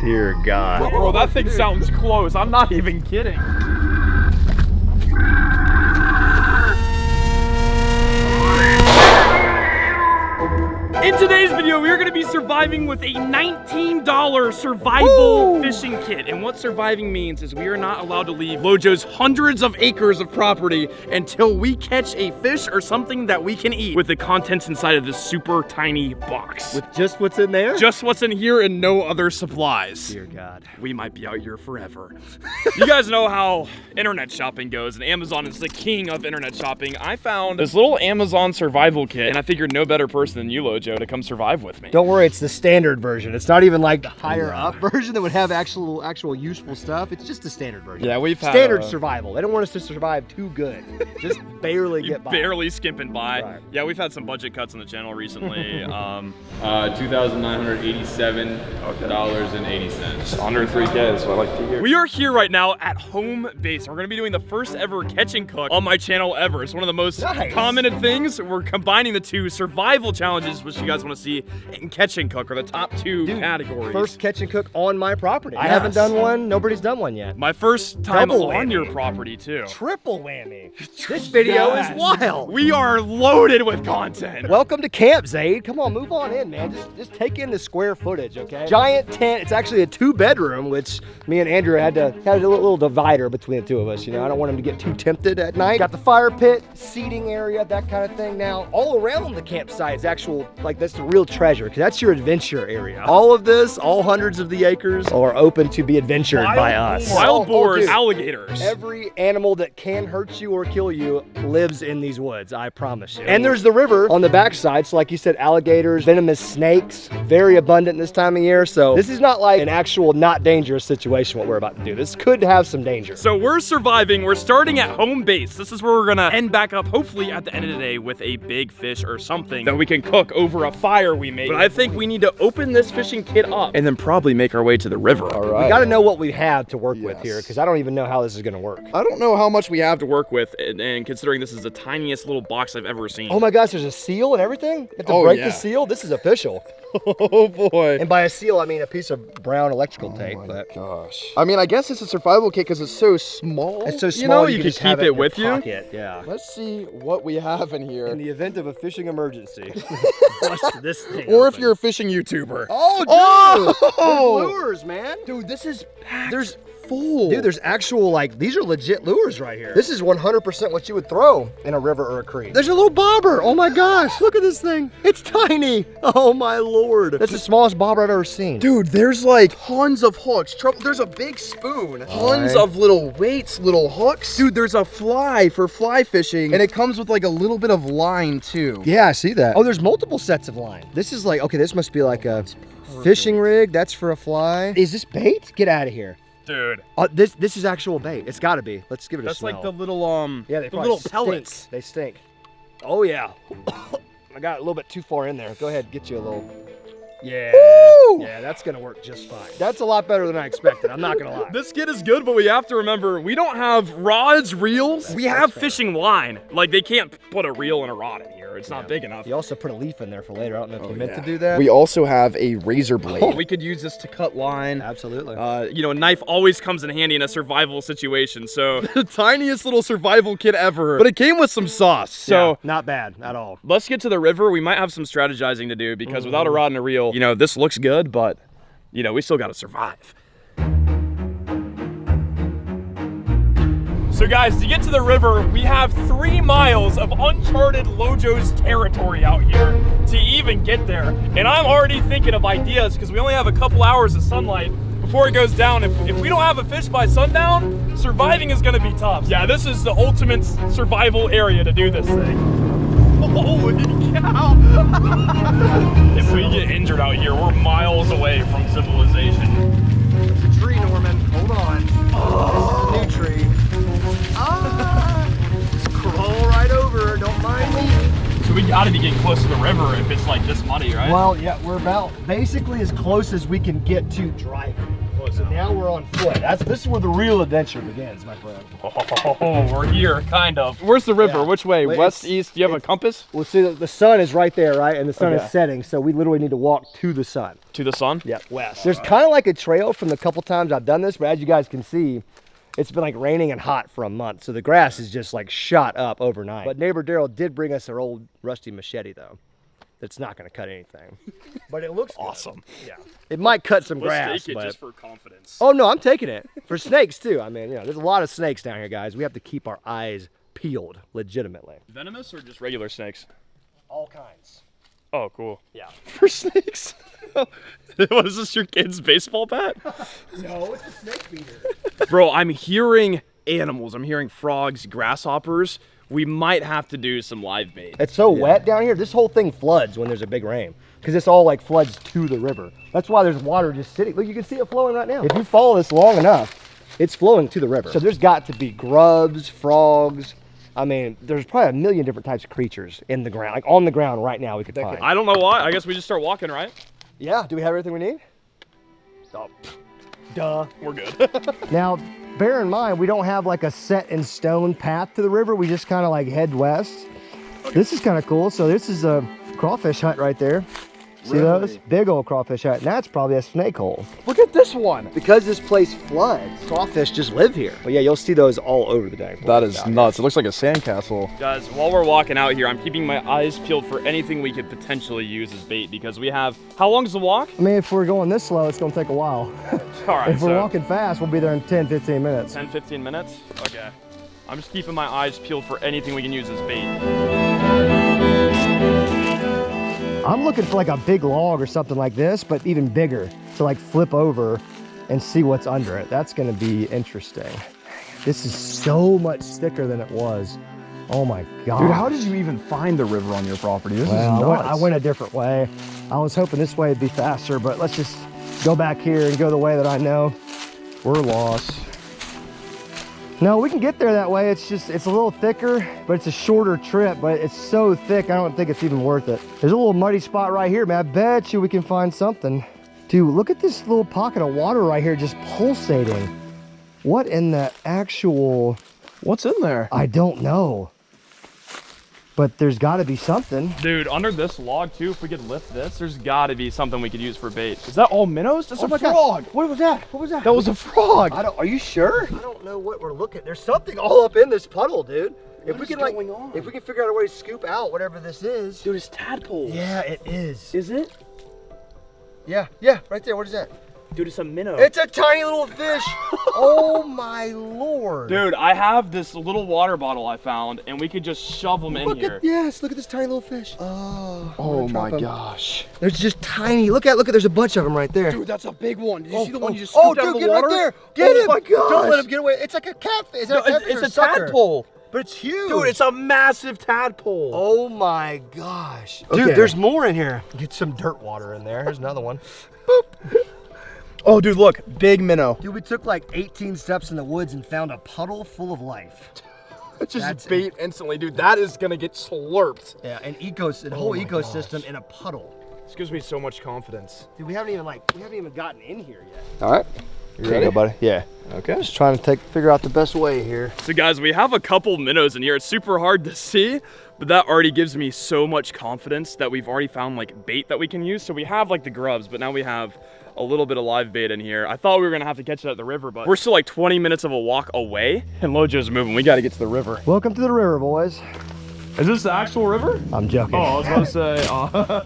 Dear God. Bro, that thing sounds close. I'm not even kidding. In today's video, we are going to be surviving with a $19 survival fishing kit. And what surviving means is we are not allowed to leave Lojo's hundreds of acres of property until we catch a fish or something that we can eat with the contents inside of this super tiny box. With just what's in there? Just what's in here and no other supplies. Dear God. We might be out here forever. You guys know how internet shopping goes, and Amazon is the king of internet shopping. I found this little Amazon survival kit, and I figured no better person than you, Lojo, to come survive with me. Don't worry, it's the standard version. It's not even like the higher up version that would have actual useful stuff. It's just the standard version. Yeah, we've had standard survival. They don't want us to survive too good. Just barely get by. Barely skimping by. Right. Yeah, we've had some budget cuts on the channel recently. $2,987.80. Under 3K, so I like to hear. We are here right now at home base. We're gonna be doing the first ever catch and cook on my channel ever. It's one of the most commented things. We're combining the two survival challenges, which you guys want to see, and catch and cook are the top two categories. First catch and cook on my property. I haven't done one. Nobody's done one yet. My first time Double on whammy. your property too. Triple whammy. This video is wild. We are loaded with content. Welcome to camp, Zaid. Come on, move on in, man. Just take in the square footage, okay? Giant tent. It's actually a 2-bedroom, which me and Andrew had a little divider between the two of us. You know, I don't want him to get too tempted at night. Got the fire pit, seating area, that kind of thing. Now, all around the campsite is actual, like, that's the real treasure, because that's your adventure area. All of this, all hundreds of the acres, are open to be adventured by us. Wild boars, dude. alligators. Every animal that can hurt you or kill you lives in these woods, I promise you. And there's the river on the backside, so like you said, alligators, venomous snakes, very abundant this time of year. So this is not like an actual not dangerous situation what we're about to do. This could have some danger. So we're surviving. We're starting at home base. This is where we're gonna end back up, hopefully at the end of the day, with a big fish or something that we can cook over a fire we made. But I think we need to open this fishing kit up and then probably make our way to the river. All right. We gotta know what we have to work with here, because I don't even know how this is gonna work. I don't know how much we have to work with, and considering this is the tiniest little box I've ever seen. Oh my gosh, there's a seal and everything? You have to break the seal? This is official. Oh boy. And by a seal, I mean a piece of brown electrical tape. But Gosh. I mean, I guess it's a survival kit because it's so small. it's so small, You know, you you can can just have keep it in with your you. pocket. Yeah. Let's see what we have in here. In the event of a fishing emergency, bust this thing Or open. if you're a fishing YouTuber. Oh, dude! There's lures, man. Dude, this is packed. There's full. Dude, there's actual, like, these are legit lures right here. This is 100% what you would throw in a river or a creek. There's a little bobber. Oh my gosh, look at this thing. It's tiny. Oh my Lord. That's the smallest bobber I've ever seen. Dude, there's like tons of hooks. There's a big spoon. Tons of little weights, little hooks. Dude, there's a fly for fly fishing, and it comes with like a little bit of line too. Yeah, I see that. Oh, there's multiple sets of line. This is like, okay, this must be like a fishing rig. That's for a fly. Is this bait? Get out of here. Dude. This is actual bait. It's gotta be. Let's give it a smell. That's like the little, yeah, they the little stink. pellets. They stink. Oh yeah. I got a little bit too far in there. Go ahead, get you a little. Yeah. Woo! Yeah, that's gonna work just fine. That's a lot better than I expected. I'm not gonna lie. This kit is good, but we have to remember, we don't have rods, reels. We have fishing line. Like, they can't put a reel and a rod in here. It's not big enough. You also put a leaf in there for later. I don't know if you meant to do that. We also have a razor blade. We could use this to cut line. Absolutely. You know, a knife always comes in handy in a survival situation. So, the tiniest little survival kit ever. But it came with some sauce. So, yeah, not bad at all. let's get to the river. We might have some strategizing to do because without a rod and a reel, you know, this looks good, but, you know, we still got to survive. So guys, to get to the river, we have 3 miles of uncharted Lojo's territory out here to even get there. And I'm already thinking of ideas because we only have a couple hours of sunlight before it goes down. If we don't have a fish by sundown, surviving is gonna be tough. Yeah, this is the ultimate survival area to do this thing. Holy cow! If we get injured out here, we're miles away from civilization. There's a tree, Norman. Hold on. Oh, this is a new tree. Just crawl right over. Don't mind me. So we gotta be getting close to the river if it's like this muddy, right? Well, yeah, we're about basically as close as we can get to driving. So now we're on foot. This is where the real adventure begins, my friend. Oh, we're here, kind of. Where's the river? Yeah. Which way? Well, West, east? Do you have a compass? Well, see, the sun is right there, right? And the sun Okay. is setting, so we literally need to walk to the sun. To the sun? Yeah, west. There's kind of like a trail from the couple times I've done this, but as you guys can see, it's been like raining and hot for a month, so the grass is just like shot up overnight. But neighbor Daryl did bring us our old rusty machete, though. It's not going to cut anything, but it looks Awesome. good. Yeah, it might cut some Let's grass, take it but just for confidence. oh no, I'm taking it for snakes too. I mean, there's a lot of snakes down here, guys. We have to keep our eyes peeled, legitimately. Venomous or just regular snakes? All kinds. Oh, cool. Yeah. For snakes? What is this, your kid's baseball bat? No, it's a snake feeder. Bro, I'm hearing animals. I'm hearing frogs, grasshoppers. We might have to do some live bait. It's so wet down here. This whole thing floods when there's a big rain because it's all like floods to the river. That's why there's water just sitting. Look, you can see it flowing right now. If you follow this long enough, it's flowing to the river. So there's got to be grubs, frogs. I mean, there's probably a million different types of creatures in the ground, like on the ground right now we could find. I don't know why. I guess we just start walking, right? Yeah, do we have everything we need? Oh, duh. We're good. Now, bear in mind, we don't have like a set in stone path to the river. We just kind of like head west. This is kind of cool. So this is a crawfish hut right there. See those? Big old crawfish hut. And that's probably a snake hole. Look at this one. Because this place floods, crawfish just live here. But yeah, you'll see those all over the day. That is nuts. It looks like a sandcastle. Guys, while we're walking out here, I'm keeping my eyes peeled for anything we could potentially use as bait because we have, how long is the walk? I mean, if we're going this slow, it's gonna take a while. All right, If we're walking fast, we'll be there in 10, 15 minutes. 10, 15 minutes? Okay. I'm just keeping my eyes peeled for anything we can use as bait. I'm looking for like a big log or something like this, but even bigger to like flip over and see what's under it. That's gonna be interesting. This is so much thicker than it was. Oh my God. Dude, how did you even find the river on your property? This is Well, nuts. I went a different way. I was hoping this way would be faster, but let's just go back here and go the way that I know. We're lost. No, we can get there that way. It's a little thicker, but it's a shorter trip, but it's so thick, I don't think it's even worth it. There's a little muddy spot right here, man. I bet you we can find something. Dude, look at this little pocket of water right here just pulsating. What in the actual... What's in there? I don't know. But there's gotta be something. Dude, under this log too, if we could lift this, there's gotta be something we could use for bait. Is that all minnows? That's Oh a my frog. God. What was that? What was that? That was a frog. Are you sure? I don't know what we're looking. There's something all up in this puddle, dude. If we can if we can figure out a way to scoop out whatever this is. Dude, it's tadpoles. Yeah, it is. Is it? Yeah, right there. What is that? Dude, it's a minnow. It's a tiny little fish. Oh my Lord. Dude, I have this little water bottle I found, and we could just shove them in here. Yes, look at this tiny little fish. Oh, Oh my gosh. There's just tiny. Look at there's a bunch of them right there. Dude, that's a big one. Did you see the one you just Oh, scooped out dude, of the get water? right there. Get him. Oh my gosh. Don't let him get away. It's like a catfish. Is that a catfish or It's a sucker? tadpole. But it's huge. Dude, it's a massive tadpole. Oh my gosh. Okay. Dude, there's more in here. Get some dirt water in there. Here's another one. Oh, dude, look. Big minnow. Dude, we took like 18 steps in the woods and found a puddle full of life. It's just That's bait instantly, dude. That is gonna get slurped. Yeah, a whole ecosystem in a puddle. This gives me so much confidence. Dude, we haven't even gotten in here yet. All right. You ready, buddy? Yeah. Okay. Just trying to figure out the best way here. So guys, we have a couple minnows in here. It's super hard to see, but that already gives me so much confidence that we've already found like bait that we can use. So we have like the grubs, but now we have a little bit of live bait in here. I thought we were gonna have to catch it at the river, but we're still like 20 minutes of a walk away, and Lojo's moving. We gotta get to the river. Welcome to the river, boys. Is this the actual river? I'm joking. Oh, I was about to say,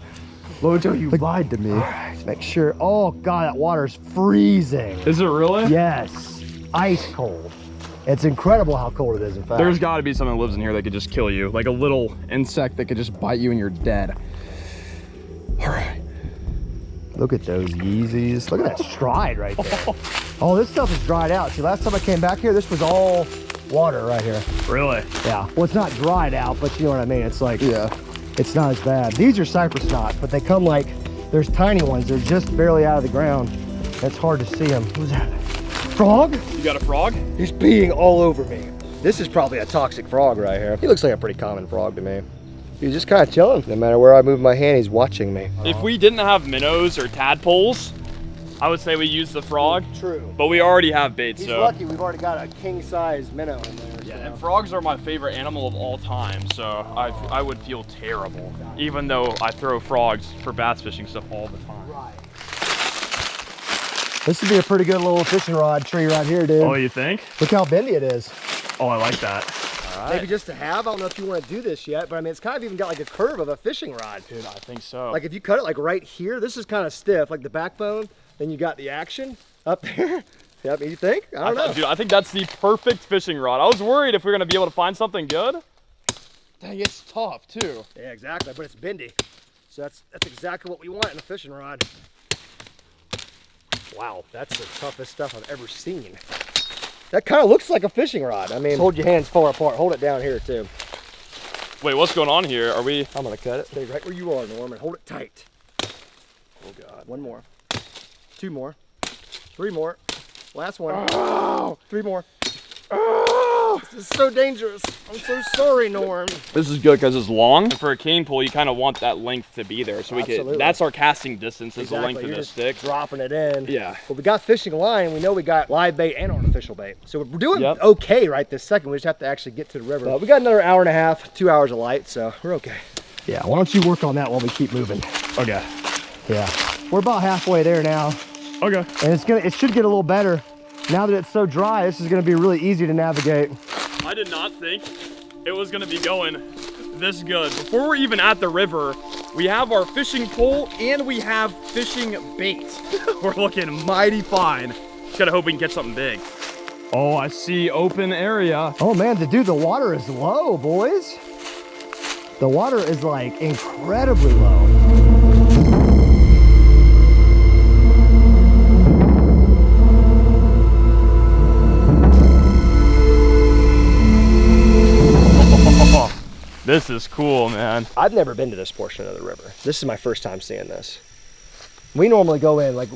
Lojo, you lied to me. All right, make sure. Oh God, that water's freezing. Is it really? Yes, ice cold. It's incredible how cold it is, in fact. There's gotta be something that lives in here that could just kill you, like a little Insect that could just bite you and you're dead. All right. Look at those Yeezys. Look at that stride right there. Oh, this stuff is dried out. See, last time I came back here, this was all water right here. Really? Yeah. Well, it's not dried out, but you know what I mean. It's like, Yeah. it's not as bad. These are cypress knots, but they come like, there's tiny ones. They're just barely out of the ground. It's hard to see them. What was that? Frog? You got a frog? He's peeing all over me. This is probably a toxic frog right here. He looks like a pretty common frog to me. He's just kind of chilling. No matter where I move my hand, he's watching me. If we didn't have minnows or tadpoles, I would say we use the frog. True. But we already have bait, He's so. lucky we've already got a king-size minnow in there. Yeah, so. and frogs are my favorite animal of all time, so I would feel terrible, even though I throw frogs for bass fishing stuff all the time. Right. This would be a pretty good little fishing rod tree right here, dude. Oh, you think? Look how bendy it is. Oh, I like that. All right. Maybe just to have. I don't know if you want to do this yet, but I mean, it's kind of even got like a curve of a fishing rod. Dude, I think so. Like if you cut it like right here, this is kind of stiff, like the backbone. Then you got the action up there. Yeah, I mean, you think? I don't know. Dude, I think that's the perfect fishing rod. I was worried if we were gonna be able to find something good. Dang, it's tough too. Yeah, exactly, but it's bendy. So that's exactly what we want in a fishing rod. Wow, that's the toughest stuff I've ever seen. That kind of looks like a fishing rod. I mean, hold your hands far apart. Hold it down here too. Wait, what's going on here? Are we? I'm gonna cut it. Stay right where you are, Norman. Hold it tight. Oh God. One more. Two more. Three more. Last one. Oh, three more. Oh, this is so dangerous. I'm so sorry, Norm. This is good because it's long. And for a cane pole, you kind of want that length to be there, so we Absolutely. can. That's our casting distance. Is the Exactly. length of You're the just stick. dropping it in. Yeah. But we got fishing line. We know we got live bait and artificial bait. So we're doing Yep. okay right this second. We just have to actually get to the river. But we got another hour and a half, 2 hours of light, so we're okay. Yeah, why don't you work on that while we keep moving? Okay. Yeah. We're about halfway there now. Okay. And it should get a little better. Now that it's so dry, this is gonna be really easy to navigate. I did not think it was gonna be going this good. Before we're even at the river, we have our fishing pole and we have fishing bait. We're looking mighty fine. Just gotta hope we can catch something big. Oh, I see open area. Oh man, dude, the water is low, boys. The water is like incredibly low. This is cool, man. I've never been to this portion of the river. This is my first time seeing this. We normally go in like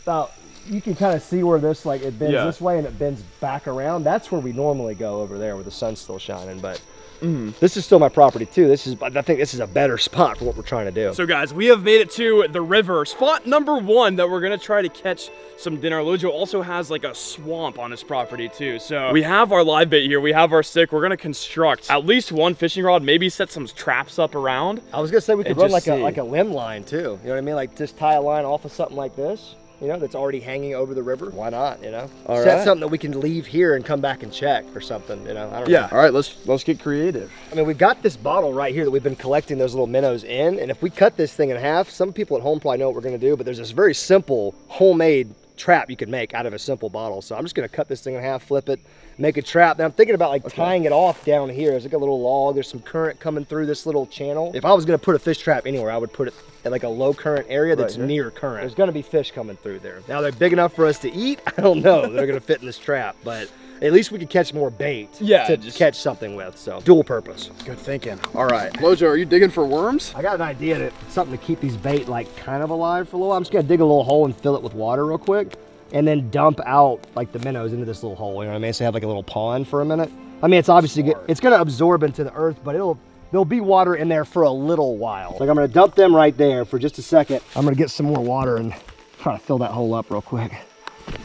about, you can kind of see where this, like it bends this way and it bends back around. That's where we normally go over there where the sun's still shining, but this is still my property too. I think this is a better spot for what we're trying to do. So guys, we have made it to the river. Spot number 1 that we're gonna try to catch some dinner. Lojo also has like a swamp on his property too. So we have our live bait here, we have our stick. We're gonna construct at least one fishing rod, maybe set some traps up around. I was gonna say we could and run just like a limb line too. You know what I mean? Like just tie a line off of something like this, you know, that's already hanging over the river. Why not, you know? All Set right. something that we can leave here and come back and check or something, you know? I don't know. Yeah. All right, let's get creative. I mean, we've got this bottle right here that we've been collecting those little minnows in, and if we cut this thing in half, some people at home probably know what we're gonna do, but there's this very simple homemade trap you could make out of a simple bottle. So I'm just gonna cut this thing in half, flip it, make a trap. Now I'm thinking about like tying it off down here. There's like a little log, there's some current coming through this little channel. If I was gonna put a fish trap anywhere, I would put it at like a low current area that's near current. There's gonna be fish coming through there. Now they're big enough for us to eat. I don't know, they're gonna fit in this trap, but at least we could catch more bait to catch something with, so dual purpose. Good thinking. All right, Lojo, are you digging for worms? I got an idea that something to keep these bait like kind of alive for a little while. I'm just gonna dig a little hole and fill it with water real quick and then dump out like the minnows into this little hole, you know what I mean? So have like a little pond for a minute. I mean, it's obviously, it's gonna absorb into the earth, but there'll be water in there for a little while. Like I'm gonna dump them right there for just a second. I'm gonna get some more water and try to fill that hole up real quick.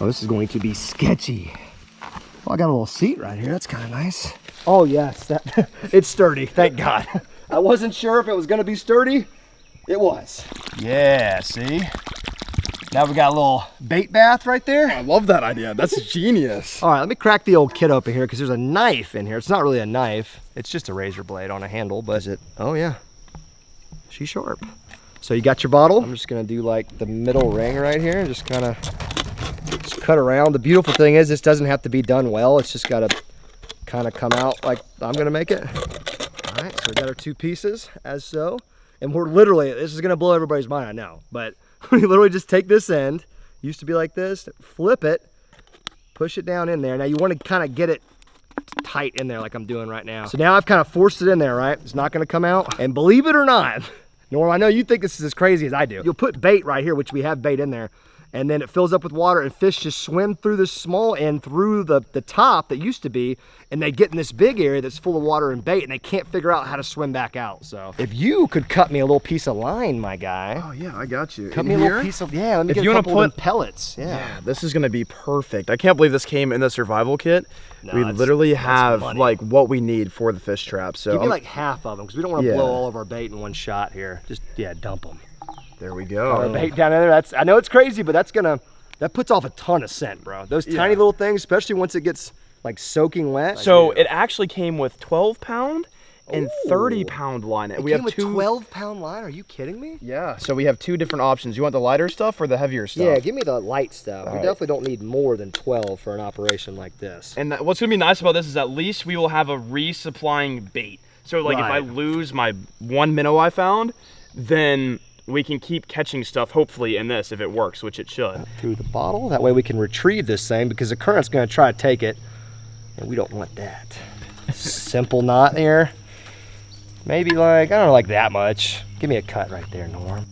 Oh, this is going to be sketchy. Oh, I got a little seat right here. That's kind of nice. Oh yes, it's sturdy, thank God. I wasn't sure if it was gonna be sturdy. It was. Yeah, see? Now we got a little bait bath right there. I love that idea. That's genius. All right, let me crack the old kit open here because there's a knife in here. It's not really a knife. It's just a razor blade on a handle, but is it? Oh yeah, she's sharp. So you got your bottle. I'm just gonna do like the middle ring right here and just kind of cut around. The beautiful thing is this doesn't have to be done well. It's just gotta kind of come out like I'm gonna make it. All right, so we got our 2 pieces as so. And we're literally, this is gonna blow everybody's mind, I know, but we literally just take this end, used to be like this, flip it, push it down in there. Now you want to kind of get it tight in there like I'm doing right now. So now I've kind of forced it in there, right? It's not going to come out. And believe it or not, Norm, I know you think this is as crazy as I do. You'll put bait right here, which we have bait in there, and then it fills up with water and fish just swim through this small end through the top that used to be, and they get in this big area that's full of water and bait, and they can't figure out how to swim back out. So if you could cut me a little piece of line, my guy. Oh yeah, I got you. Cut me a little piece of, yeah, let me get a couple of them pellets. Yeah, this is gonna be perfect. I can't believe this came in the survival kit. No, we literally have like what we need for the fish trap. So give me like half of them, because we don't want to blow all of our bait in one shot here. Just, yeah, dump them. There we go. Our bait down there, I know it's crazy, but that puts off a ton of scent, bro. Those tiny little things, especially once it gets like soaking wet. So it actually came with 12-pound and 30-pound line. We have two 12-pound line. Are you kidding me? Yeah. So we have two different options. You want the lighter stuff or the heavier stuff? Yeah, give me the light stuff. We definitely don't need more than 12 for an operation like this. And what's gonna be nice about this is at least we will have a resupplying bait. So like if I lose my 1 minnow I found, then we can keep catching stuff, hopefully, in this if it works, which it should. Through the bottle, that way we can retrieve this thing, because the current's gonna try to take it, and we don't want that. Simple knot here. Maybe like, I don't know, like that much. Give me a cut right there, Norm.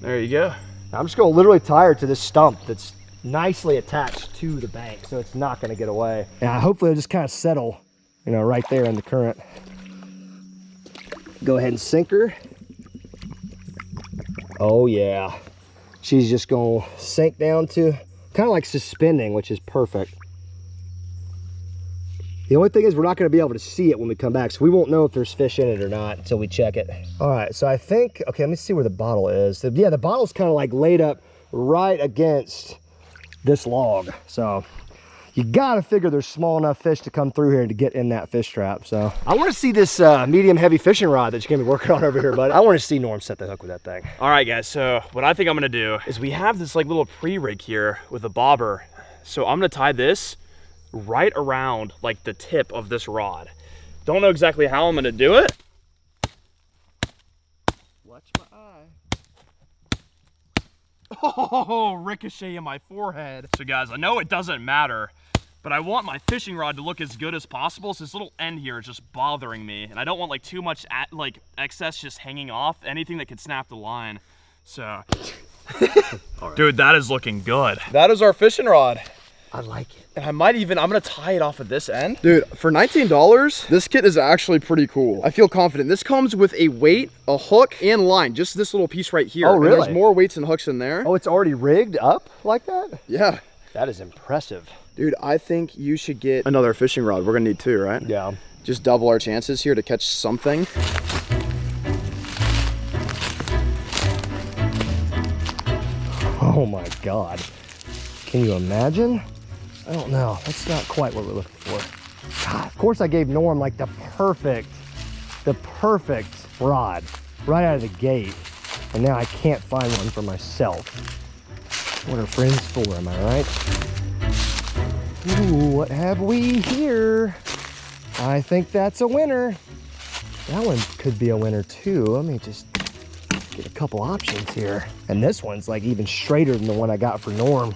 There you go. Now I'm just gonna literally tie her to this stump that's nicely attached to the bank, so it's not gonna get away. Yeah, hopefully it'll just kind of settle, you know, right there in the current. Go ahead and sink her. Oh yeah. She's just gonna sink down to kind of like suspending, which is perfect. The only thing is we're not gonna be able to see it when we come back, so we won't know if there's fish in it or not until we check it. All right, so I think, okay, let me see where the bottle is. Yeah, the bottle's kind of like laid up right against this log. So you gotta figure there's small enough fish to come through here to get in that fish trap. So I wanna see this medium heavy fishing rod that you're gonna be working on over here, bud. I wanna see Norm set the hook with that thing. All right, guys, so what I think I'm gonna do is we have this like little pre-rig here with a bobber. So I'm gonna tie this right around like the tip of this rod. Don't know exactly how I'm gonna do it. Watch my eye. Oh, ricochet in my forehead. So guys, I know it doesn't matter, but I want my fishing rod to look as good as possible. So this little end here is just bothering me, and I don't want like too much like excess just hanging off, anything that could snap the line. So, dude, that is looking good. That is our fishing rod. I like it. And I'm gonna tie it off at this end. Dude, for $19, this kit is actually pretty cool. I feel confident. This comes with a weight, a hook, and line. Just this little piece right here. Oh, really? And there's more weights and hooks in there. Oh, it's already rigged up like that? Yeah. That is impressive. Dude, I think you should get another fishing rod. We're gonna need two, right? Yeah. Just double our chances here to catch something. Oh my God. Can you imagine? I don't know. That's not quite what we're looking for. God, of course I gave Norm like the perfect rod right out of the gate. And now I can't find one for myself. What are friends for, am I right? Ooh, what have we here? I think that's a winner. That one could be a winner too. Let me just get a couple options here. And this one's like even straighter than the one I got for Norm.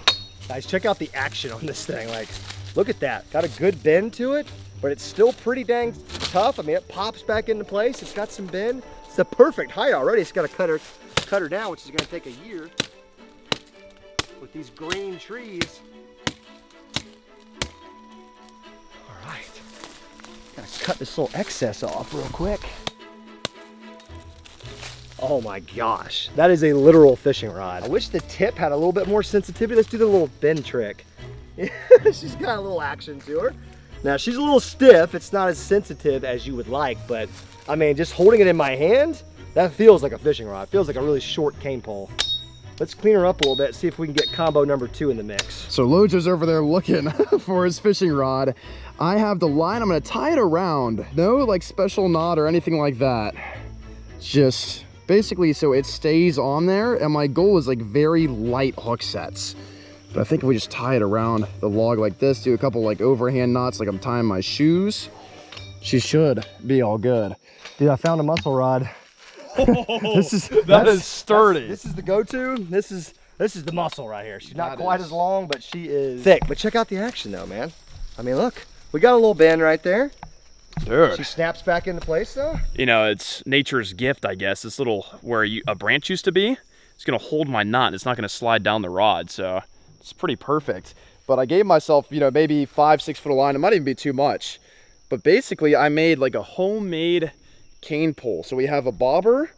Guys, check out the action on this thing. Like, look at that. Got a good bend to it, but it's still pretty dang tough. I mean, it pops back into place. It's got some bend. It's the perfect height already. It's got to cut her down, which is gonna take a year with these green trees. All right, gotta cut this little excess off real quick. Oh my gosh, that is a literal fishing rod. I wish the tip had a little bit more sensitivity. Let's do the little bend trick. She's got a little action to her. Now she's a little stiff. It's not as sensitive as you would like, but I mean, just holding it in my hand, that feels like a fishing rod. It feels like a really short cane pole. Let's clean her up a little bit, see if we can get combo number 2 in the mix. So Lojo's over there looking for his fishing rod. I have the line, I'm gonna tie it around. No like special knot or anything like that. Just basically so it stays on there, and my goal is like very light hook sets. But I think if we just tie it around the log like this, do a couple like overhand knots like I'm tying my shoes, she should be all good. Dude, I found a muscle rod. That is sturdy. This is the go-to. This is the muscle right here. She's not quite as long, but she is thick. But check out the action though, man. I mean, look, we got a little bend right there. Dude. She snaps back into place though? You know, it's nature's gift, I guess. This little, where a branch used to be, it's gonna hold my knot. It's not gonna slide down the rod, so it's pretty perfect. But I gave myself, you know, maybe 5-6 foot of line. It might even be too much. But basically I made like a homemade cane pole. So we have a bobber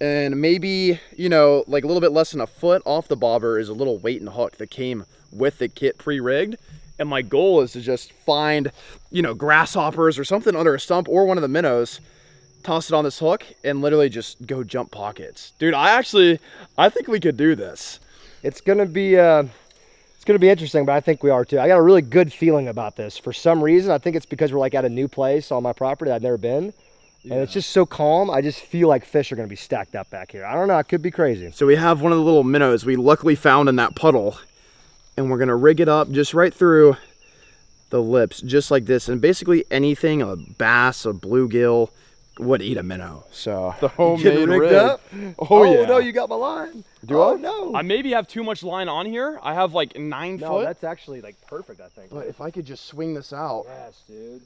and maybe, you know, like a little bit less than a foot off the bobber is a little weight and hook that came with the kit pre-rigged. And my goal is to just find, you know, grasshoppers or something under a stump or one of the minnows, toss it on this hook and literally just go jump pockets. Dude, I think we could do this. It's gonna be interesting, but I think we are too. I got a really good feeling about this. For some reason, I think it's because we're like at a new place on my property I've never been. And it's just so calm. I just feel like fish are gonna be stacked up back here. I don't know, it could be crazy. So we have one of the little minnows we luckily found in that puddle. And we're gonna rig it up just right through the lips, just like this. And basically anything, a bass, a bluegill, would eat a minnow. So the homemade rig. Up? Oh yeah. No, you got my line. Do I? I? No. I maybe have too much line on here. I have like 9 No, foot. that's actually like perfect, I think. But if I could just swing this out. Yes, dude.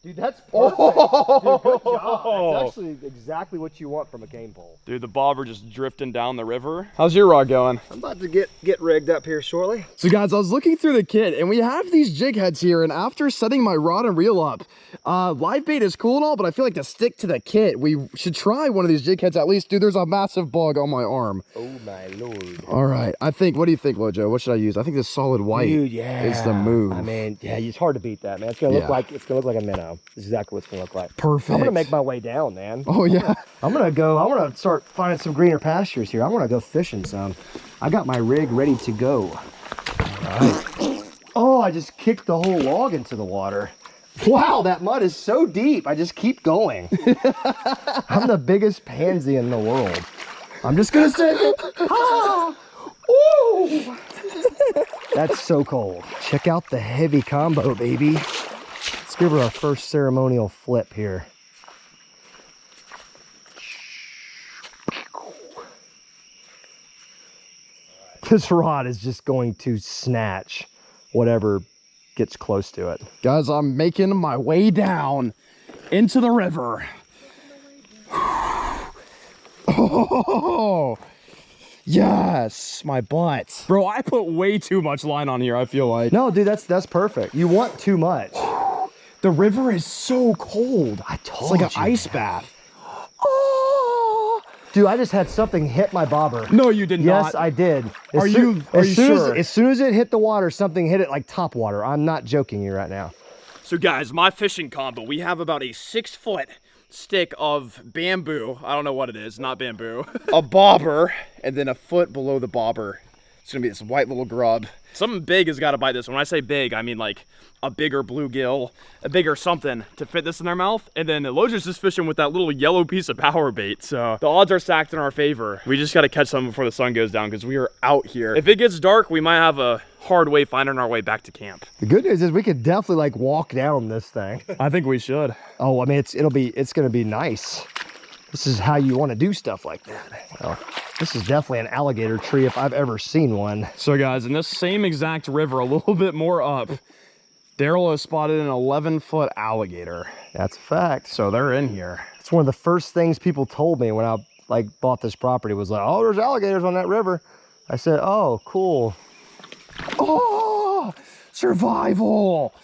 Dude, that's perfect. Oh. Dude, good job. That's actually exactly what you want from a cane pole. Dude, the bobber just drifting down the river. How's your rod going? I'm about to get rigged up here shortly. So guys, I was looking through the kit and we have these jig heads here, and after setting my rod and reel up, live bait is cool and all, but I feel like to stick to the kit, we should try one of these jig heads at least. Dude, there's a massive bug on my arm. Oh my lord. All right, what do you think, Lojo? What should I use? I think this solid white is the move. I mean, yeah, it's hard to beat that, man. It's gonna look like a minnow. This is exactly what it's gonna look like. Perfect. I'm gonna make my way down, man. Oh yeah. I'm gonna start finding some greener pastures here. I wanna go fishing some. I got my rig ready to go. All right. Oh, I just kicked the whole log into the water. Wow, that mud is so deep. I just keep going. I'm the biggest pansy in the world. I'm just gonna say it. Ah, ooh. That's so cold. Check out the heavy combo, baby. Let's give her our first ceremonial flip here. This rod is just going to snatch whatever gets close to it. Guys, I'm making my way down into the river. Oh, yes, my butt. Bro, I put way too much line on here, I feel like. No, dude, that's perfect. You want too much. The river is so cold. I told It's like you. an ice bath. Oh, dude, I just had something hit my bobber. No, you did not. Yes, I did. Are you sure? As soon as it hit the water, something hit it like top water. I'm not joking you right now. So guys, my fishing combo, we have about a 6 foot stick of bamboo. I don't know what it is, not bamboo. A bobber, and then a foot below the bobber. It's gonna be this white little grub. Something big has got to bite this. When I say big, I mean like a bigger bluegill, a bigger something to fit this in their mouth. And then Lojo's just fishing with that little yellow piece of power bait. So the odds are stacked in our favor. We just got to catch some before the sun goes down because we are out here. If it gets dark, we might have a hard way finding our way back to camp. The good news is we could definitely like walk down this thing. I think we should. Oh, I mean, it's gonna be nice. This is how you want to do stuff like that. Well, this is definitely an alligator tree if I've ever seen one. So guys, in this same exact river, a little bit more up, Daryl has spotted an 11-foot alligator. That's a fact. So they're in here. It's one of the first things people told me when I like bought this property was like, oh, there's alligators on that river. I said, oh, cool. Oh, survival.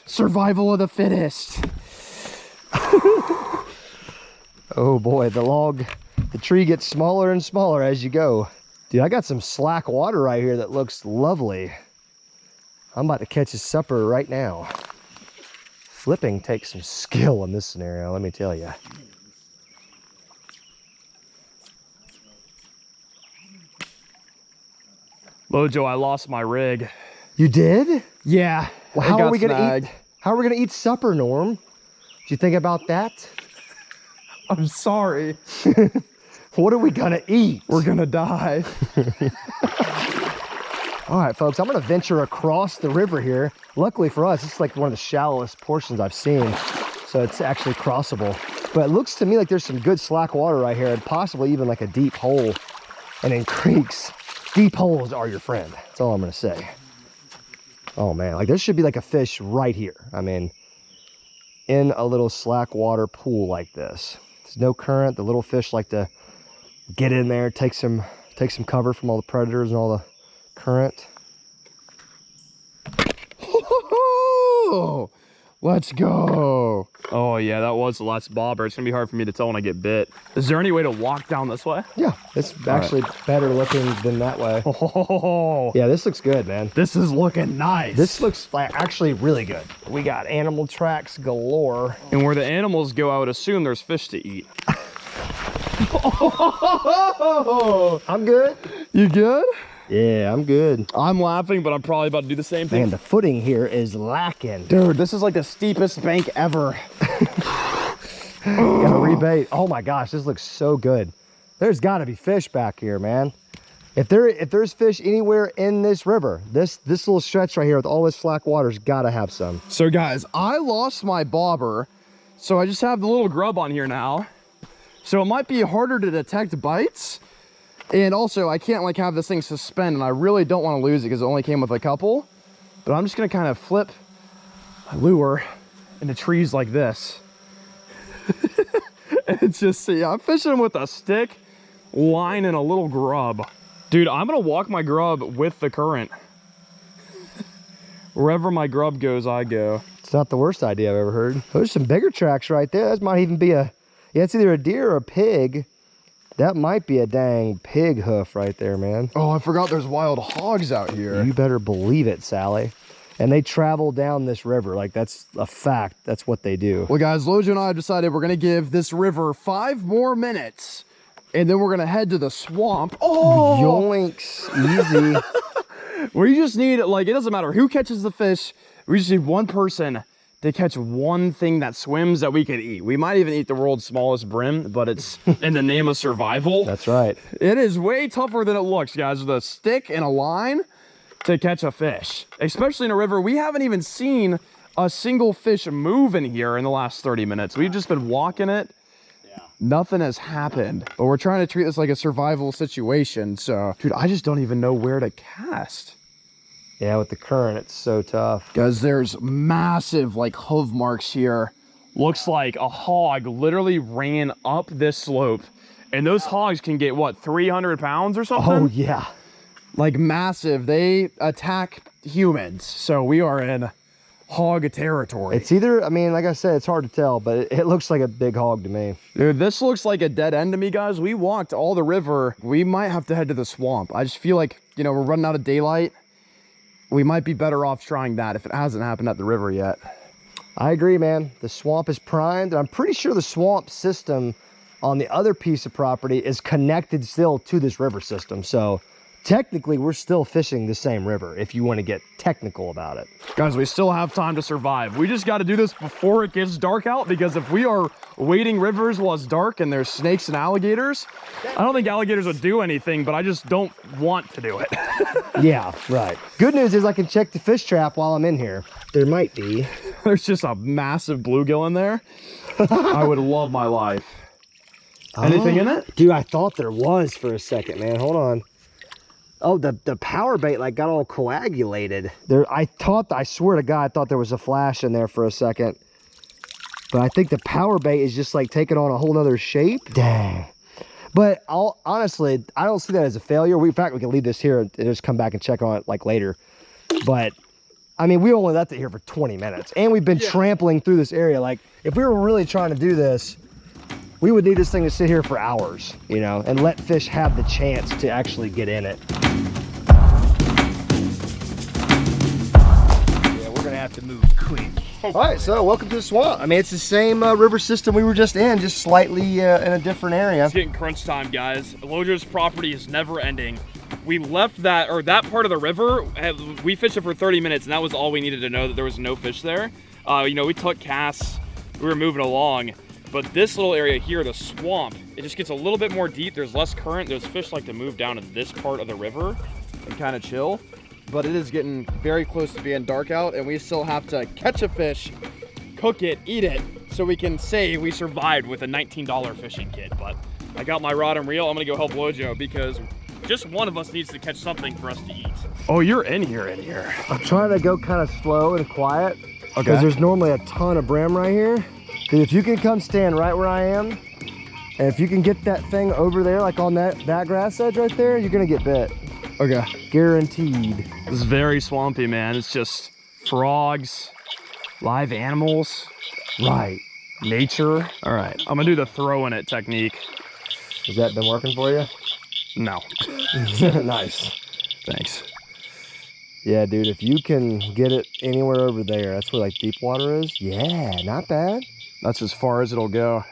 Survival of the fittest. Oh boy, the tree gets smaller and smaller as you go. Dude, I got some slack water right here that looks lovely. I'm about to catch a supper right now. Flipping takes some skill in this scenario, let me tell you. Lojo, I lost my rig. You did? Yeah. Well, how are we gonna eat supper, Norm? Did you think about that? I'm sorry. What are we gonna eat? We're gonna die. All right, folks, I'm gonna venture across the river here. Luckily for us, it's like one of the shallowest portions I've seen, so it's actually crossable. But it looks to me like there's some good slack water right here, and possibly even like a deep hole. And in creeks, deep holes are your friend. That's all I'm gonna say. Oh man, like there should be like a fish right here. I mean, in a little slack water pool like this. There's no current. The little fish like to get in there, take some cover from all the predators and all the current. Let's go. Oh yeah, that was the last bobber. It's gonna be hard for me to tell when I get bit. Is there any way to walk down this way? Yeah, it's actually better looking than that way. Oh, Yeah, this looks good, man. This is looking nice. This looks like actually really good. We got animal tracks galore. and where the animals go, I would assume there's fish to eat. I'm good. You good? Yeah, I'm good. I'm laughing, but I'm probably about to do the same thing. Man, the footing here is lacking. Dude, this is like the steepest bank ever. Gotta rebait. Oh my gosh, this looks so good. There's gotta be fish back here, man. If there's fish anywhere in this river, this little stretch right here with all this slack water's gotta have some. So guys, I lost my bobber, So I just have the little grub on here now. so it might be harder to detect bites. And also, I can't like have this thing suspend, and I really don't want to lose it because it only came with a couple. But I'm just gonna kind of flip my lure into trees like this. And it's just, yeah, I'm fishing with a stick, line, and a little grub. Dude, I'm gonna walk my grub with the current. Wherever my grub goes, I go. It's not the worst idea I've ever heard. There's some bigger tracks right there. That might even be yeah, it's either a deer or a pig. That might be a dang pig hoof right there, man. Oh, I forgot there's wild hogs out here. You better believe it, Sally. And they travel down this river. Like, that's a fact. That's what they do. Well, guys, Lojo and I have decided we're gonna give this river 5 more minutes, and then we're gonna head to the swamp. Oh, Yoinks. Easy. we just need, like, it doesn't matter who catches the fish. We just need one person to catch one thing that swims that we could eat. We might even eat the world's smallest brim, but it's In the name of survival. That's right. it is way tougher than it looks, guys, with a stick and a line to catch a fish, especially in a river. We haven't even seen a single fish move in here in the last 30 minutes. We've just been walking it. Nothing has happened, but we're trying to treat this like a survival situation. So, dude, I just don't even know where to cast. Yeah, with the current, it's so tough. Guys, there's massive like hoof marks here. Looks like a hog literally ran up this slope. And those hogs can get, what, 300 pounds or something? Oh, yeah. Like massive. They attack humans. So we are in hog territory. It's either, I mean, like I said, it's hard to tell, but it looks like a big hog to me. Dude, this looks like a dead end to me, guys. We walked all the river. We might have to head to the swamp. I just feel like, you know, we're running out of daylight. We might be better off trying that if it hasn't happened at the river yet. I agree, man. The swamp is primed, and I'm pretty sure the swamp system on the other piece of property is connected still to this river system. So technically, we're still fishing the same river, if you want to get technical about it. Guys, we still have time to survive. We just got to do this before it gets dark out, because if we are wading rivers while it's dark and there's snakes and alligators, I don't think alligators would do anything, but I just don't want to do it. Yeah, right. Good news is I can check the fish trap while I'm in here. There might be. There's just a massive bluegill in there. I would love my life. Anything in it? Dude, I thought there was for a second, man. Hold on. Oh, the power bait like got all coagulated. I swear to God, I thought there was a flash in there for a second. But I think the power bait is just like taking on a whole nother shape. Dang. But honestly, I don't see that as a failure. In fact, we can leave this here and just come back and check on it like later. But I mean, we only left it here for 20 minutes and we've been trampling through this area. Like if we were really trying to do this, we would need this thing to sit here for hours, you know, and let fish have the chance to actually get in it. Yeah, we're gonna have to move quick. All right, so welcome to the swamp. I mean, it's the same river system we were just in, just slightly in a different area. It's getting crunch time, guys. Lojo's property is never ending. We left that part of the river, we fished it for 30 minutes, and that was all we needed to know that there was no fish there. You know, we took casts, we were moving along. But this little area here, the swamp, it just gets a little bit more deep. There's less current. Those fish like to move down to this part of the river and kind of chill. But it is getting very close to being dark out, and we still have to catch a fish, cook it, eat it, so we can say we survived with a $19 fishing kit. But I got my rod and reel. I'm gonna go help Lojo because just one of us needs to catch something for us to eat. Oh, you're in here. I'm trying to go kind of slow and quiet Because there's normally a ton of brim right here. Dude, if you can come stand right where I am, and if you can get that thing over there, like on that grass edge right there, you're gonna get bit. Okay. Guaranteed. This is very swampy, man. It's just frogs, live animals, Right. nature. All right, I'm gonna do the throwing it technique. Has that been working for you? No, Nice. thanks. Yeah, dude, if you can get it anywhere over there, that's where like deep water is. Yeah, not bad. That's as far as it'll go.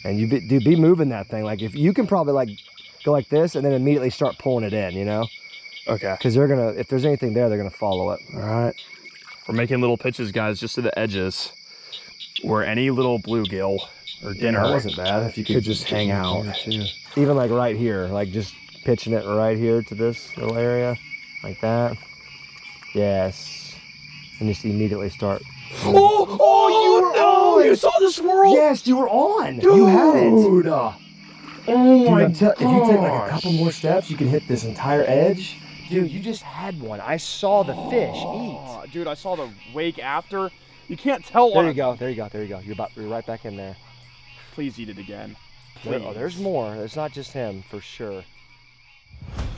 And you be moving that thing. Like if you can probably like go like this and then immediately start pulling it in, you know? Okay. Because they're gonna, if there's anything there, they're gonna follow it. All right. We're making little pitches, guys, just to the edges, where any little bluegill or dinner. That wasn't bad. If you could just hang out. Even like right here, like just pitching it right here to this little area, like that. Yes. And just immediately start. You saw the swirl? Yes, you were on. Dude. You had it. Oh my Dude, if you take like a couple more steps, you can hit this entire edge. Dude, you just had one. I saw the fish eat. Dude, I saw the wake after. You can't tell. There you go. There you go. There you go. You're right back in there. Please eat it again. There, oh, there's more. It's not just him, for sure.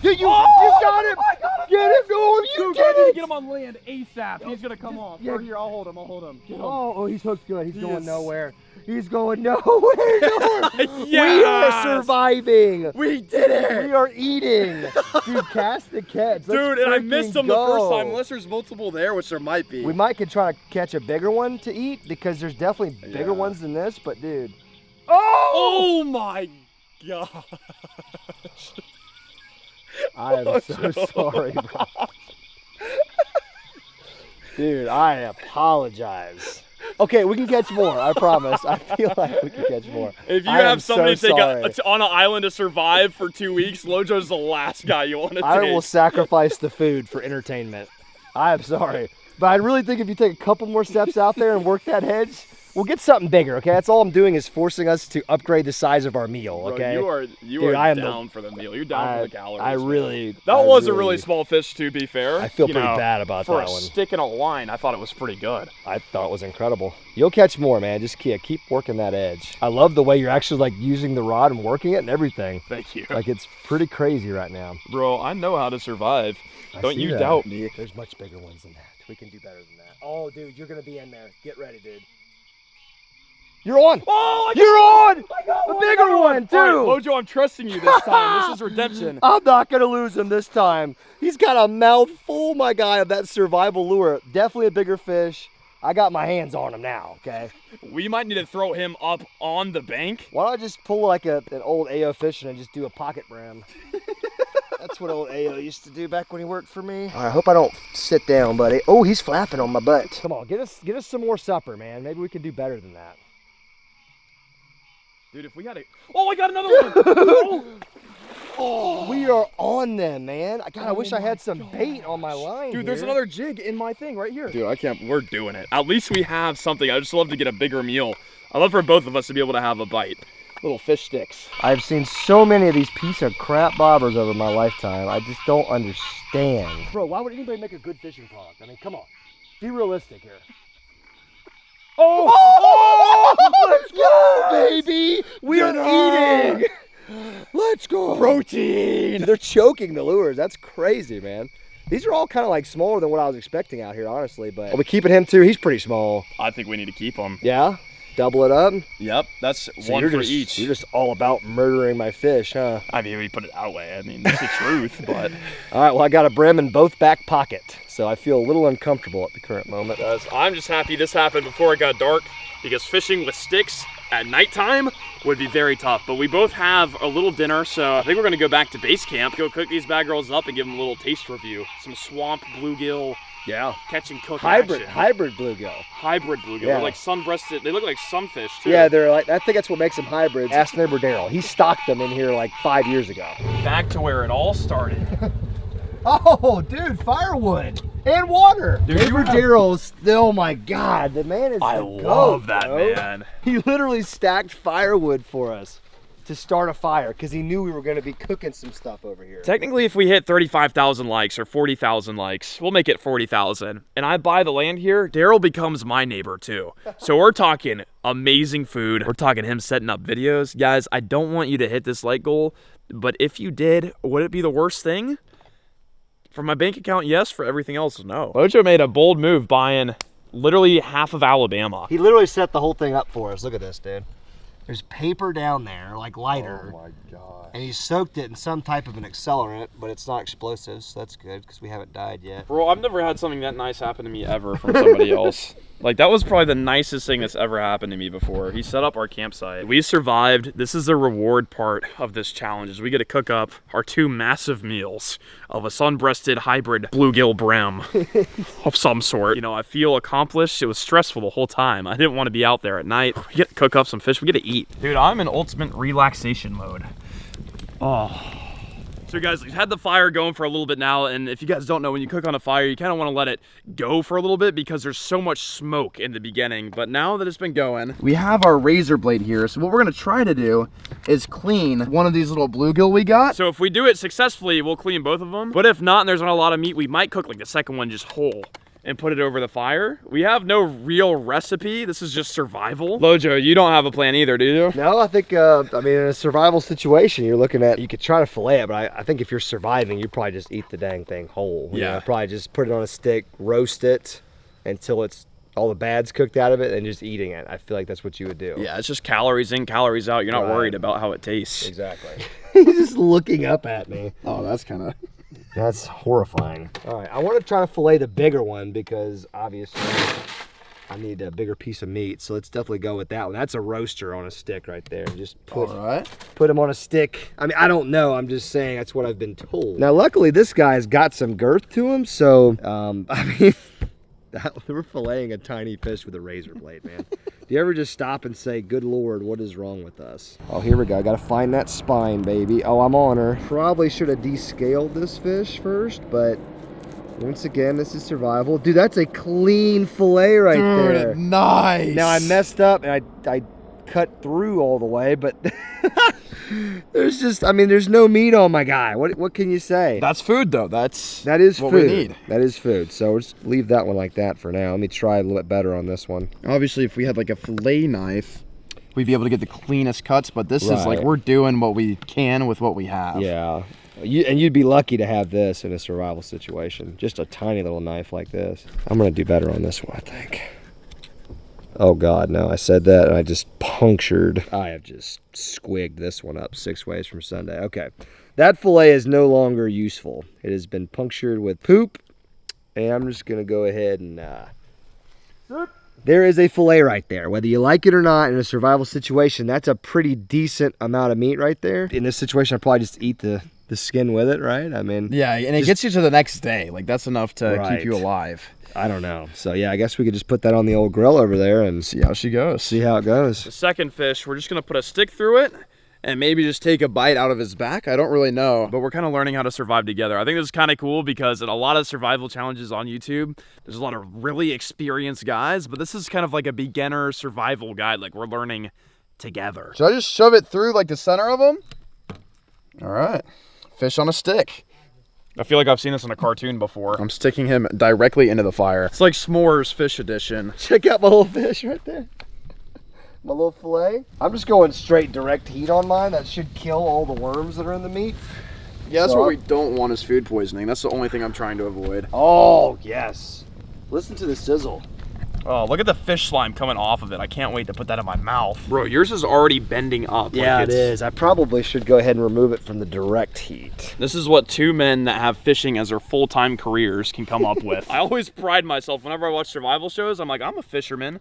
Dude, you Oh, got him! I got him! Get him! Oh, you Dude, did I need it! to get him on land ASAP. He's gonna come off. yeah. Here, I'll hold him. I'll hold him. Get him. Oh, he's hooked good. He's going Yes. nowhere. He's going nowhere. We Yes! are surviving. We did it! We are eating. Dude, cast the catch. Let's Dude, and I missed him the first go. time, unless there's multiple there, which there might be. We might could try to catch a bigger one to eat because there's definitely bigger Yeah. ones than this, but dude. Oh my gosh. I am so sorry, bro. Dude, I apologize. Okay, we can catch more, I promise. I feel like we can catch more. If you I am have somebody so take sorry. on an island to survive for 2 weeks, Lojo's the last guy you want to take. I will sacrifice the food for entertainment. I am sorry. But I really think if you take a couple more steps out there and work that hedge, we'll get something bigger, okay? That's all I'm doing is forcing us to upgrade the size of our meal, Bro, okay? you Dude, are I am down for the meal. You're down for the calories. I That was a really small fish, to be fair. I feel You pretty know, bad about for that a one. stick in a line, I thought it was pretty good. I thought it was incredible. You'll catch more, man. Just keep working that edge. I love the way you're actually like using the rod and working it and everything. Thank you. Like it's pretty crazy right now. Bro, I know how to survive. I Don't see you that. doubt me. There's much bigger ones than that. We can do better than that. Oh, dude, you're gonna be in there. Get ready, dude. You're on. Oh, You're on. I got A bigger one, too. All right, Lojo, I'm trusting you this time. This is redemption. I'm not gonna lose him this time. He's got a mouthful, my guy, of that survival lure. Definitely a bigger fish. I got my hands on him now, okay? We might need to throw him up on the bank. Why don't I just pull like an old AO fishing and just do a pocket brim? That's what old AO used to do back when he worked for me. All right, I hope I don't sit down, buddy. Oh, he's flapping on my butt. Come on, get us some more supper, man. Maybe we can do better than that. Dude, if we had a... Oh, I got another one! Oh, we are on them, man. I wish I had some bait on my line. Dude, there's here. another jig in my thing right here. Dude, I can't... We're doing it. At least we have something. I just love to get a bigger meal. I love for both of us to be able to have a bite. Little fish sticks. I've seen so many of these piece of crap bobbers over my lifetime. I just don't understand. Bro, why would anybody make a good fishing product? I mean, come on. Be realistic here. Oh! Let's go, baby! We are eating! Let's go! Protein! Dude, they're choking the lures. That's crazy, man. These are all kind of like smaller than what I was expecting out here, honestly, but are we keeping him too? He's pretty small. I think we need to keep them. Yeah? Double it up? Yep, that's So one you're for just, each. You're just all about murdering my fish, huh? I mean, we put it that way. I mean, that's the truth, but... All right, well, I got a brim in both back pocket, so I feel a little uncomfortable at the current moment. I'm just happy this happened before it got dark, because fishing with sticks at nighttime would be very tough. But we both have a little dinner, so I think we're gonna go back to base camp, go cook these bad girls up and give them a little taste review. Some swamp bluegill, Yeah. catch and cook Hybrid action. bluegill. Hybrid bluegill. Yeah. They're like sun-breasted. They look like sunfish too. Yeah, they're like, I think that's what makes them hybrids. Ask neighbor Daryl. He stocked them in here like 5 years ago. Back to where it all started. Oh, dude, firewood and water. Dude, Neighbor Daryl's, oh my God, the man is I the love goat, that, bro. man. He literally stacked firewood for us. to start a fire because he knew we were going to be cooking some stuff over here. Technically, if we hit 35,000 likes or 40,000 likes, we'll make it 40,000. And I buy the land here, Daryl becomes my neighbor too. So we're talking amazing food. We're talking him setting up videos. Guys, I don't want you to hit this like goal, but if you did, would it be the worst thing? For my bank account, yes. For everything else, no. Lojo made a bold move buying literally half of Alabama. He literally set the whole thing up for us. Look at this, dude. There's paper down there, like lighter. Oh my god. And he soaked it in some type of an accelerant, but it's not explosive, so that's good because we haven't died yet. Bro, I've never had something that nice happen to me ever from somebody else. Like, that was probably the nicest thing that's ever happened to me before. He set up our campsite. We survived. This is the reward part of this challenge, is we get to cook up our 2 massive meals of a sun-breasted hybrid bluegill brim of some sort. You know, I feel accomplished. It was stressful the whole time. I didn't want to be out there at night. We get to cook up some fish. We get to eat. Dude, I'm in ultimate relaxation mode. Oh. So guys, we've had the fire going for a little bit now, and if you guys don't know, when you cook on a fire, you kind of want to let it go for a little bit because there's so much smoke in the beginning. But now that it's been going, we have our razor blade here. So what we're gonna try to do is clean one of these little bluegill we got. so if we do it successfully, we'll clean both of them. But if not, and there's not a lot of meat, we might cook like the second one just whole and put it over the fire. We have no real recipe. This is just survival. Lojo, you don't have a plan either, do you? No, I think, I mean, in a survival situation, you're looking at, you could try to fillet it, but I think if you're surviving, you probably just eat the dang thing whole. You Yeah. know, probably just put it on a stick, roast it until it's all the bad's cooked out of it, and just eating it. I feel like that's what you would do. Yeah, it's just calories in, calories out. You're not Right. worried about how it tastes. Exactly. He's just looking up at me. Oh, that's kind of... That's horrifying. All right, I want to try to fillet the bigger one because obviously I need a bigger piece of meat. So let's definitely go with that one. That's a roaster on a stick right there. Just put him on a stick. I mean, I don't know. I'm just saying that's what I've been told. Now, luckily, this guy's got some girth to him. So, I mean, we're filleting a tiny fish with a razor blade, man. Do you ever just stop and say, good Lord, what is wrong with us? Oh, here we go. I got to find that spine, baby. Oh, I'm on her. Probably should have descaled this fish first, but once again, this is survival. Dude, that's a clean fillet right there. Nice. Now, I messed up, and I cut through all the way, but there's just, I mean, there's no meat on my guy. What can you say? That's food, though. That is what food. we need. That is food. So we'll just leave that one like that for now. Let me try a little bit better on this one. Obviously, if we had like a fillet knife, we'd be able to get the cleanest cuts, but this is like, Right. we're doing what we can with what we have. Yeah. And you'd be lucky to have this in a survival situation. Just a tiny little knife like this. I'm going to do better on this one, I think. Oh, God, no. I said that, and I just punctured. I have just squigged this one up 6 ways from Sunday. Okay. That fillet is no longer useful. It has been punctured with poop, and I'm just going to go ahead and... There is a fillet right there. Whether you like it or not, in a survival situation, that's a pretty decent amount of meat right there. In this situation, I'd probably just eat the skin with it, right? I mean... Yeah, and it gets you to the next day. Like, that's enough to Right. keep you alive. I don't know. So, yeah, I guess we could just put that on the old grill over there and See how she goes. see how it goes. The second fish, we're just gonna put a stick through it and maybe just take a bite out of his back. I don't really know. But we're kind of learning how to survive together. I think this is kind of cool because in a lot of survival challenges on YouTube, there's a lot of really experienced guys, but this is kind of like a beginner survival guide. Like, we're learning together. Should I just shove it through like the center of him? All right. Fish on a stick. I feel like I've seen this in a cartoon before. I'm sticking him directly into the fire. It's like s'mores fish edition. Check out my little fish right there. My little fillet. I'm just going straight direct heat on mine. That should kill all the worms that are in the meat. Yeah, that's So- what we don't want is food poisoning. That's the only thing I'm trying to avoid. Oh, yes. Listen to the sizzle. Oh, look at the fish slime coming off of it. I can't wait to put that in my mouth. Bro, yours is already bending up. Yeah, like it is. I probably should go ahead and remove it from the direct heat. This is what 2 men that have fishing as their full-time careers can come up with. I always pride myself whenever I watch survival shows. I'm like, I'm a fisherman.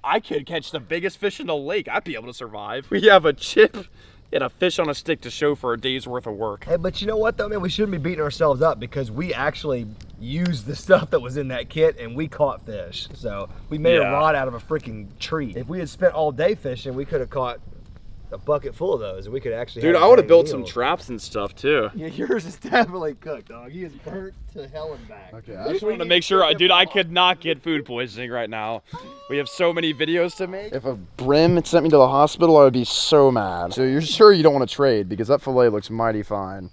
I could catch the biggest fish in the lake. I'd be able to survive. We have a chip and a fish on a stick to show for a day's worth of work. Hey, but you know what though, man? We shouldn't be beating ourselves up because we actually used the stuff that was in that kit and we caught fish. So we made a Yeah. rod out of a freaking tree. If we had spent all day fishing, we could have caught a bucket full of those, and we could actually. Dude, have I would have dang built some meal. traps and stuff too. Yeah, yours is definitely cooked, dog. He is burnt to hell and back. Okay, I just wanted to make sure, dude, I could not get food poisoning right now. We have so many videos to make. If a brim had sent me to the hospital, I would be so mad. So you're sure you don't want to trade because that fillet looks mighty fine.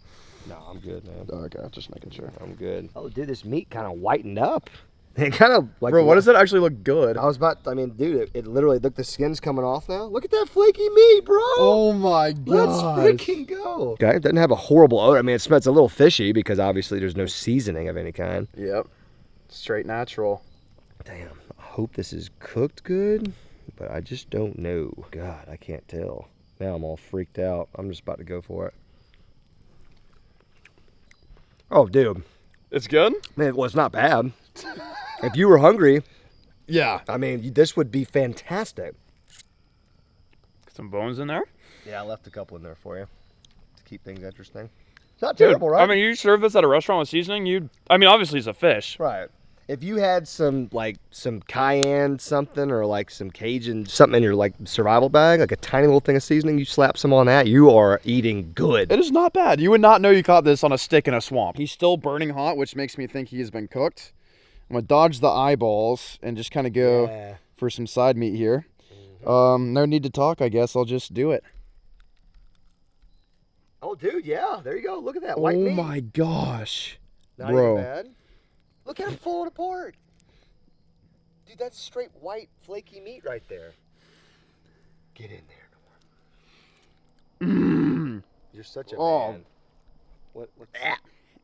No, I'm good, man. Okay, just making sure. I'm good. Oh, dude, this meat kind of whitened up. It kind of like. Bro, why does that actually look good? I was about. I mean, dude, it literally. Look, the skin's coming off now. Look at that flaky meat, bro. Oh my god. Let's freaking go. Okay, it doesn't have a horrible odor. I mean, it smells a little fishy because obviously there's no seasoning of any kind. Yep. Straight natural. Damn. I hope this is cooked good, but I just don't know. God, I can't tell. Now I'm all freaked out. I'm just about to go for it. Oh, dude. It's good? Man, well, it's not bad. If you were hungry, Yeah. I mean, this would be fantastic. Some bones in there? Yeah, I left a couple in there for you to keep things interesting. It's not Dude, terrible, right? I mean, you serve this at a restaurant with seasoning, I mean, obviously it's a fish. right. If you had some cayenne something or like some Cajun something in your like survival bag, like a tiny little thing of seasoning, you slap some on that, you are eating good. It is not bad. You would not know you caught this on a stick in a swamp. He's still burning hot, which makes me think he has been cooked. I'm gonna dodge the eyeballs and just kind of go Yeah. for some side meat here. No need to talk, I guess. I'll just do it. Oh, dude, yeah. There you go. Look at that white meat. Oh my gosh. Not bro. even bad. Look at him falling apart. Dude, that's straight white, flaky meat right there. Get in there, Norm. You're such a Oh. man. What's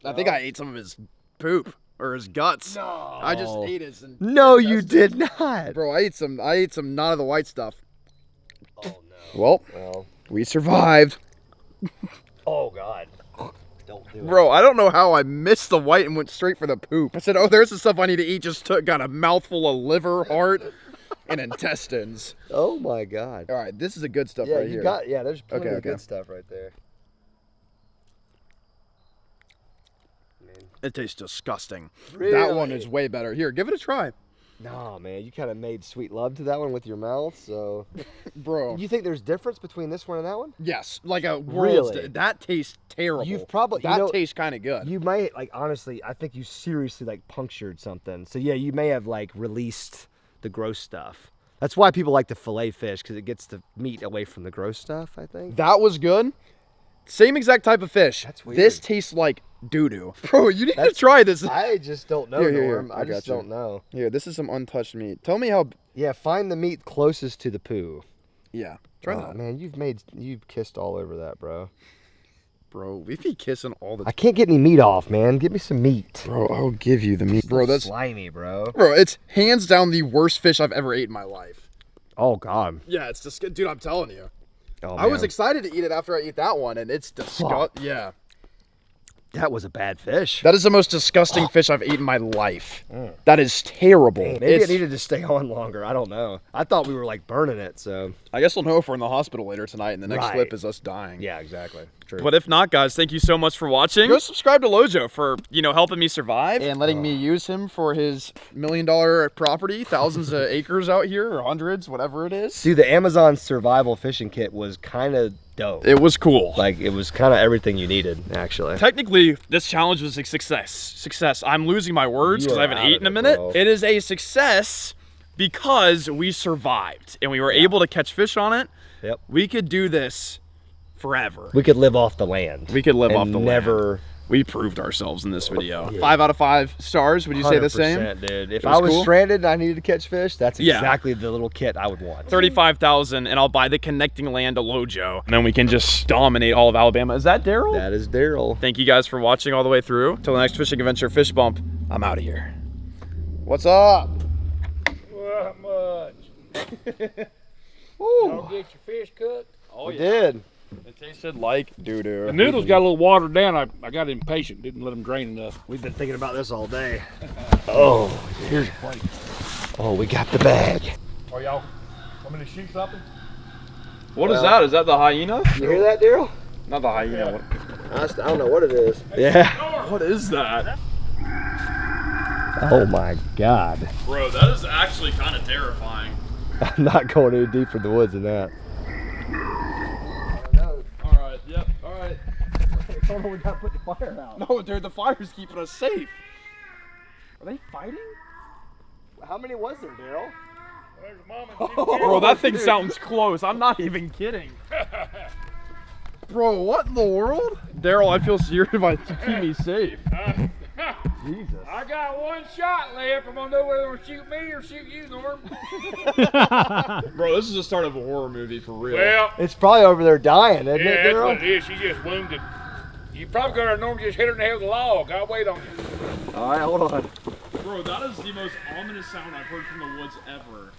I think I ate some of his poop or his guts. No. I just ate his. No, you did not. Bro, I ate some none of the white stuff. Oh, no. Well, Well, we survived. oh, God. Don't do it. Bro, I don't know how I missed the white and went straight for the poop. I said, oh, there's the stuff I need to eat. Just got a mouthful of liver, heart, and intestines. Oh, my God. All right, this is the good stuff Yeah, right you here. got, yeah, there's plenty Okay, of okay. good stuff right there. It tastes disgusting. Really? That one is way better. Here, give it a try. No, man, you kind of made sweet love to that one with your mouth, so. Bro. You think there's difference between this one and that one? Yes, like a world's Really? that tastes terrible. You've probably- you that know- tastes kind of good. You might, like, honestly, I think you seriously, like, punctured something. So, yeah, you may have, like, released the gross stuff. That's why people like to fillet fish, because it gets the meat away from the gross stuff, I think. That was good. Same exact type of fish. That's weird. This tastes like doo-doo. Bro, you need to try this. I just don't know, Here, Norm. I I just got you. don't know. Here, this is some untouched meat. Tell me how. Yeah, find the meat closest to the poo. Yeah, try Oh, that. man, you've kissed all over that, bro. Bro, we be kissing all the I can't get any meat off, man. Give me some meat. Bro, I'll give you the meat. Bro, that's slimy, bro. Bro, it's hands down the worst fish I've ever ate in my life. Oh, God. Yeah, it's just dude, I'm telling you. Oh, I was man. excited to eat it after I ate that one, and it's disgusting. Yeah. That was a bad fish. That is the most disgusting fish I've eaten in my life. That is terrible. Maybe It's- it needed to stay on longer. I don't know. I thought we were like burning it, so. I guess we'll know if we're in the hospital later tonight, and the next Right. clip is us dying. Yeah, exactly. True. But if not, guys, thank you so much for watching. Go subscribe to Lojo for, helping me survive. And letting me use him for his $1 million property, thousands of acres out here, or hundreds, whatever it is. Dude, the Amazon survival fishing kit was kind of dope. It was cool. Like, it was kind of everything you needed, actually. Technically, this challenge was a success. I'm losing my words You because are I haven't out eaten in a of it, minute. bro. It is a success because we survived and we were able to catch fish on it. Yep. We could do this forever. We could live off the land. We could live and off the never. land. We proved ourselves in this video. 5 out of 5 stars. Would you say the same? 100%, dude. If It was I was cool? stranded and I needed to catch fish, that's Yeah. exactly the little kit I would want. 35,000 and I'll buy the connecting land to Lojo. And then we can just dominate all of Alabama. Is that Daryl? That is Daryl. Thank you guys for watching all the way through. Till the next fishing adventure, Fish Bump. I'm out of here. What's up? Not much. Woo. Y'all get your fish cooked? Oh, We did. It tasted like doo-doo. The noodles got a little watered down. I got impatient. Didn't let them drain enough. We've been thinking about this all day. Oh, here's your plate. Oh, we got the bag. Oh, y'all want me to shoot something? What is that? Is that the hyena? You hear that, Daryl? Not the hyena. I don't know what it is. Yeah. What is that? Oh my God. Bro, that is actually kind of terrifying. I'm not going any deeper in the woods than that. told him we gotta put the fire out. No, dude, the fire's keeping us safe. Are they fighting? How many was there, Daryl? There's mom and Bro, that thing sounds close. I'm not even kidding. Bro, what in the world? Daryl, I feel serious about to keep me safe. Jesus. I got one shot left. I'm gonna know whether to shoot me or shoot you, Norm. Bro, this is the start of a horror movie for real. Well, It's probably over there dying, isn't yeah, it, that's Daryl? what it is. She just wounded. You probably got her, Norm just hit her in the head with a log. I'll wait on you. All right, hold on. Bro, that is the most ominous sound I've heard from the woods ever.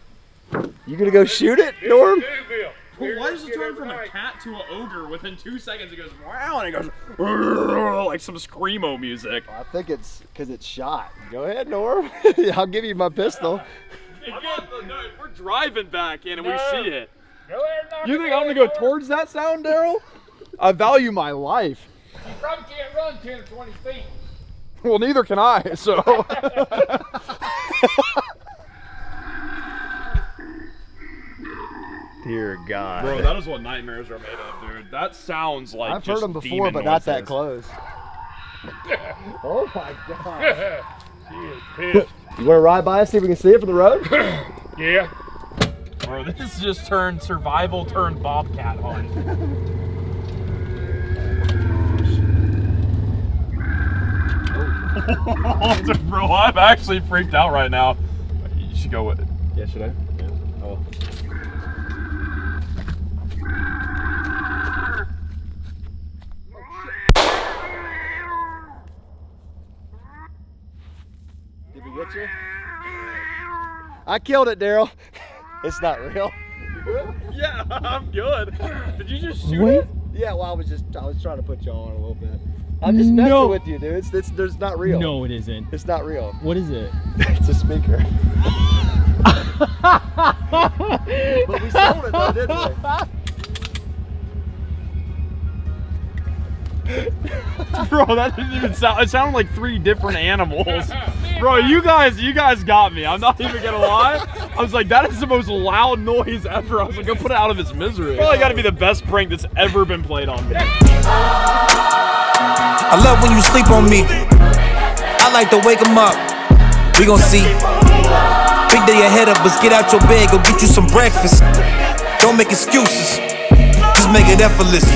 You gonna go shoot it, Norm? Bill. But why does it turn from a cat to an ogre within 2 seconds? It goes wow, and it goes like some screamo music. I think it's because it's shot. Go ahead, Norm. I'll give you my pistol. If we're driving back in and we see it, Go ahead and knock you it think I'm down, gonna go Norm. towards that sound, Daryl? I value my life. You probably can't run 10 or 20 feet. Well, neither can I. So. Dear God. Bro, that is what nightmares are made of, dude. That sounds like I've just heard them before, demon but not that noises. close. Oh my God. She is pissed. You want to ride by us, see if we can see it from the road? Yeah. Bro, this just turned survival turned bobcat hunt. Bro, I'm actually freaked out right now. You should go with it. Yeah, should I? Yeah. Oh. Did we get you? I killed it, Daryl. It's not real. Yeah, I'm good. Did you just shoot it? Yeah, well, I was trying to put you on a little bit. I'm just messing with you, dude. There's not real. No, it isn't. It's not real. What is it? It's a speaker. But we sold it though, didn't we? Bro, that didn't even sound. It sounded like 3 different animals. Bro, you guys got me. I'm not even gonna lie. I was like, that is the most loud noise ever. I was like, go put it out of its misery. Probably got to be the best prank that's ever been played on me. I love when you sleep on me. I like to wake 'em up. We gon' see. Big day ahead of us. Get out your bed, go get you some breakfast. Don't make excuses. Just make it effortless.